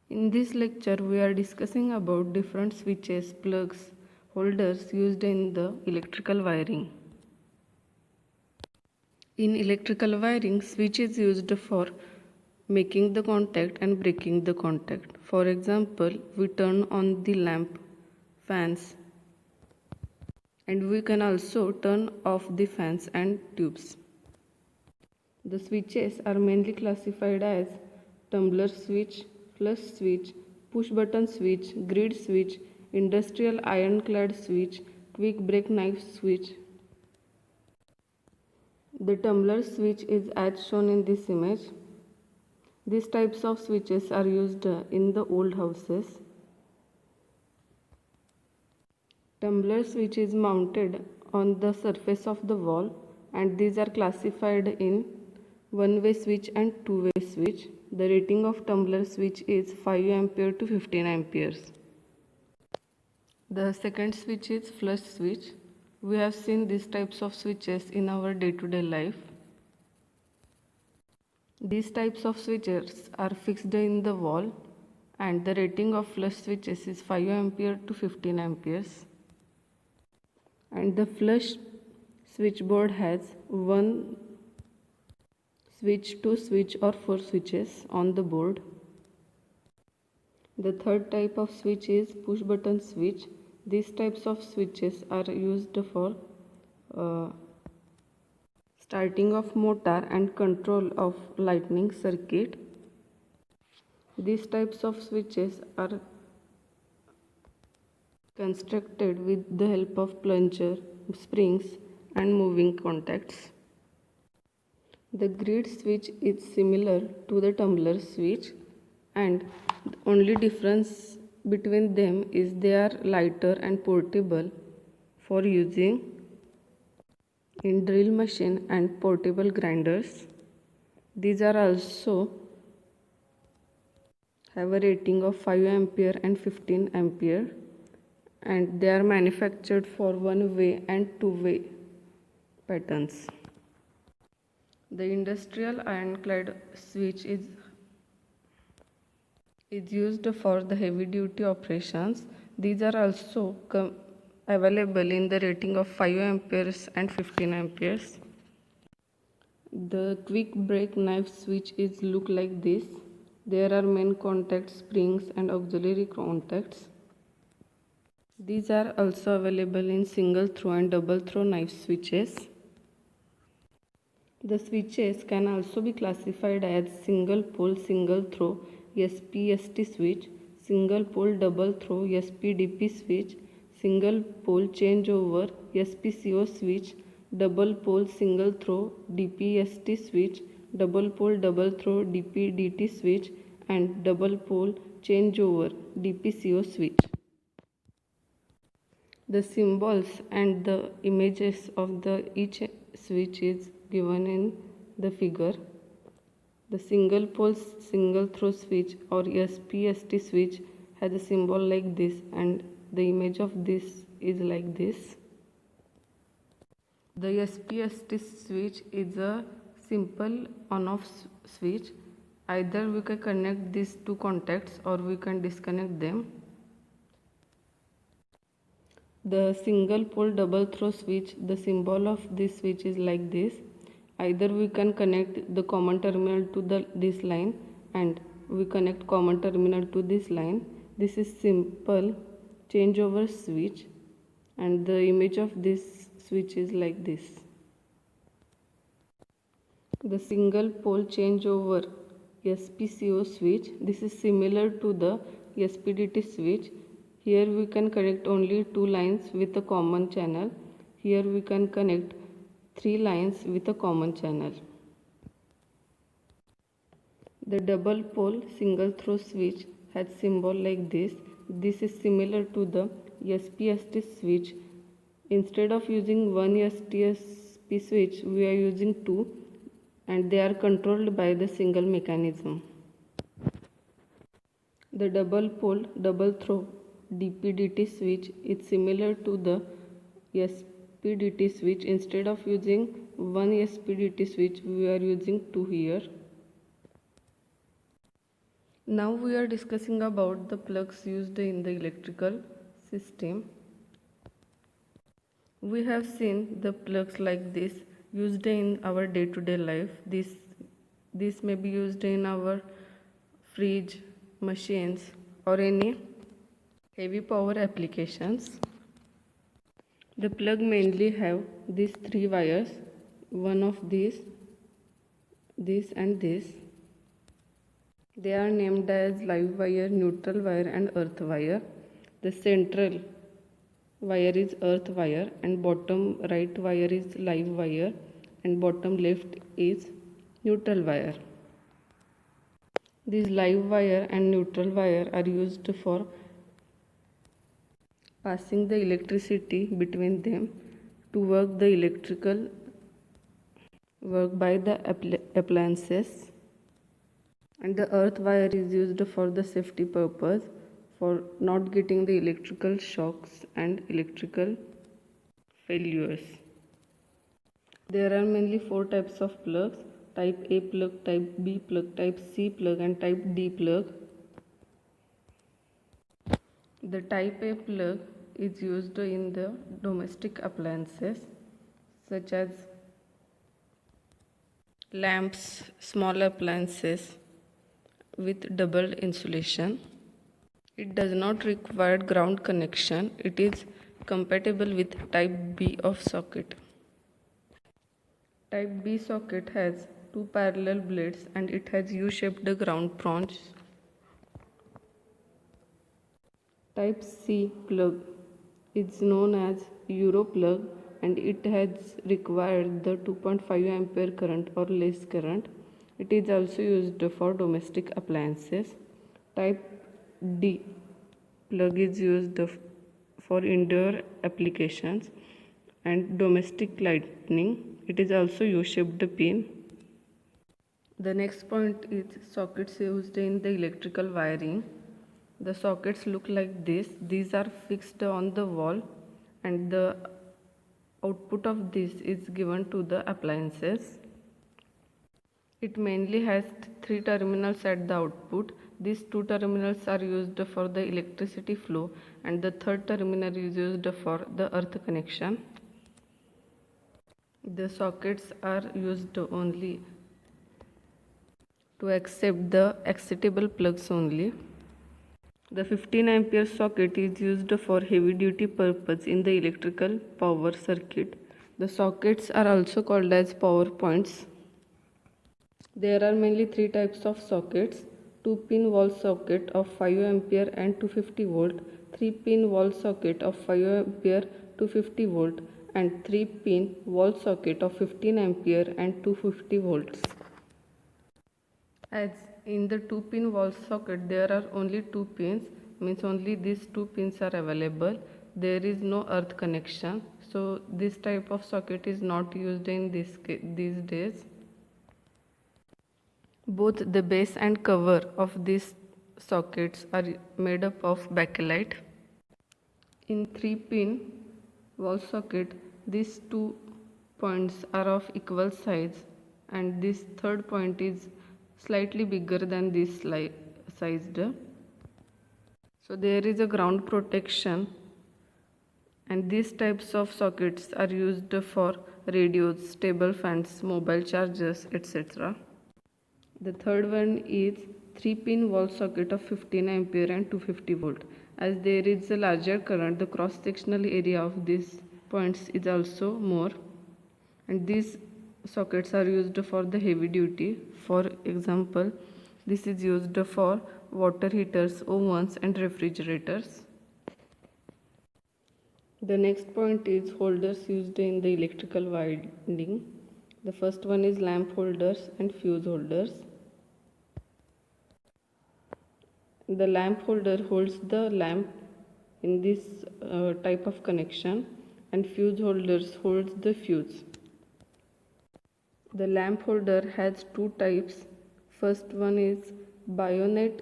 In this lecture, we are discussing about different switches, plugs, holders used in the electrical wiring. In electrical wiring, switch is used for making the contact and breaking the contact. For example, we turn on the lamp, fans, and we can also turn off the fans and tubes. The switches are mainly classified as tumbler switch, flush switch, push button switch, grid switch, industrial ironclad switch, quick break knife switch. The tumbler switch is as shown in this image. These types of switches are used in the old houses. Tumbler switch is mounted on the surface of the wall, and these are classified in one-way switch and two-way switch. The rating of tumbler switch is 5 ampere to 15 amperes. The second switch is flush switch. We have seen these types of switches in our day-to-day life. These types of switches are fixed in the wall, and the rating of flush switches is 5 ampere to 15 amperes. And the flush switchboard has one switch, two switch or four switches on the board. The third type of switch is push button switch. These types of switches are used for starting of motor and control of lightning circuit. These types of switches are constructed with the help of plunger, springs and moving contacts. The grid switch is similar to the tumbler switch, and the only difference between them is they are lighter and portable for using in drill machine and portable grinders. These are also have a rating of 5 ampere and 15 ampere, and they are manufactured for one-way and two-way patterns. The industrial ironclad switch is used for the heavy duty operations. These are also available in the rating of 5 amperes and 15 amperes. The quick break knife switch is look like this. There are main contact, springs and auxiliary contacts. These are also available in single throw and double throw knife switches. The switches can also be classified as single pole single throw SPST switch, single pole double throw SPDP switch, single pole changeover SPCO switch, double pole single throw DPST switch, double pole double throw DPDT switch, and double pole changeover DPCO switch. The symbols and the images of each switch is given in the figure. The single pole single throw switch or SPST switch has a symbol like this, and the image of this is like this. The SPST switch is a simple on-off switch. Either we can connect these two contacts or we can disconnect them. The single pole double throw switch, the symbol of this switch is like this. Either we can connect the common terminal to this line, and we connect common terminal to this line. This is simple changeover switch, and the image of this switch is like this. The single pole changeover SPCO switch, this is similar to the SPDT switch. Here we can connect only two lines with a common channel. Here we can connect three lines with a common channel. The double pole single throw switch has symbol like this. This is similar to the SPST switch. Instead of using one STSP switch, we are using two, and they are controlled by the single mechanism. The double pole double throw DPDT switch is similar to the SPDT switch. Instead of using one SPDT switch, we are using two here. Now we are discussing about the plugs used in the electrical system. We have seen the plugs like this used in our day-to-day life. This may be used in our fridge, machines, or any heavy power applications. The plug mainly have these three wires, one of these, this and this. They are named as live wire, neutral wire and earth wire. The central wire is earth wire and bottom right wire is live wire and bottom left is neutral wire. These live wire and neutral wire are used for passing the electricity between them to work the electrical work by the appliances, and the earth wire is used for the safety purpose for not getting the electrical shocks and electrical failures. There are mainly four types of plugs: type A plug, type B plug, type C plug and type D plug. The type A plug is used in the domestic appliances such as lamps, small appliances with double insulation. It does not require ground connection. It is compatible with type B of socket. Type B socket has two parallel blades and it has U-shaped ground prongs. Type C plug is known as Euro plug and it has required the 2.5 ampere current or less current. It is also used for domestic appliances. Type D plug is used for indoor applications and domestic lighting. It is also U-shaped pin. The next point is sockets used in the electrical wiring. The sockets look like this. These are fixed on the wall and the output of this is given to the appliances. It mainly has three terminals at the output. These two terminals are used for the electricity flow and the third terminal is used for the earth connection. The sockets are used only to accept the excitable plugs only. The 15 ampere socket is used for heavy duty purpose in the electrical power circuit. The sockets are also called as power points. There are mainly three types of sockets: 2-pin wall socket of 5 ampere and 250 volt, 3-pin wall socket of 5 ampere 250 volt and 3-pin wall socket of 15 ampere and 250 volts. As in the 2-pin wall socket there are only two pins, means only these two pins are available. There is no earth connection, so this type of socket is not used in these days. Both the base and cover of these sockets are made up of bakelite. In 3-pin wall socket, these two points are of equal size and this third point is slightly bigger than this sized. So there is a ground protection, and these types of sockets are used for radios, table fans, mobile chargers, etc. The third one is 3-pin wall socket of 15 ampere and 250 volt. As there is a larger current, the cross-sectional area of these points is also more, and these sockets are used for the heavy duty. For example, this is used for water heaters, ovens and refrigerators. The next point is holders used in the electrical winding. The first one is lamp holders and fuse holders. The lamp holder holds the lamp in this type of connection, and fuse holders holds the fuse. The lamp holder has two types. First one is bayonet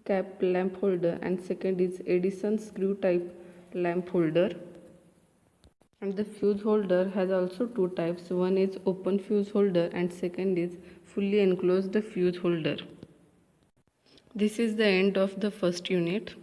cap lamp holder and second is Edison screw type lamp holder. And the fuse holder has also two types. One is open fuse holder and second is fully enclosed fuse holder. This is the end of the first unit.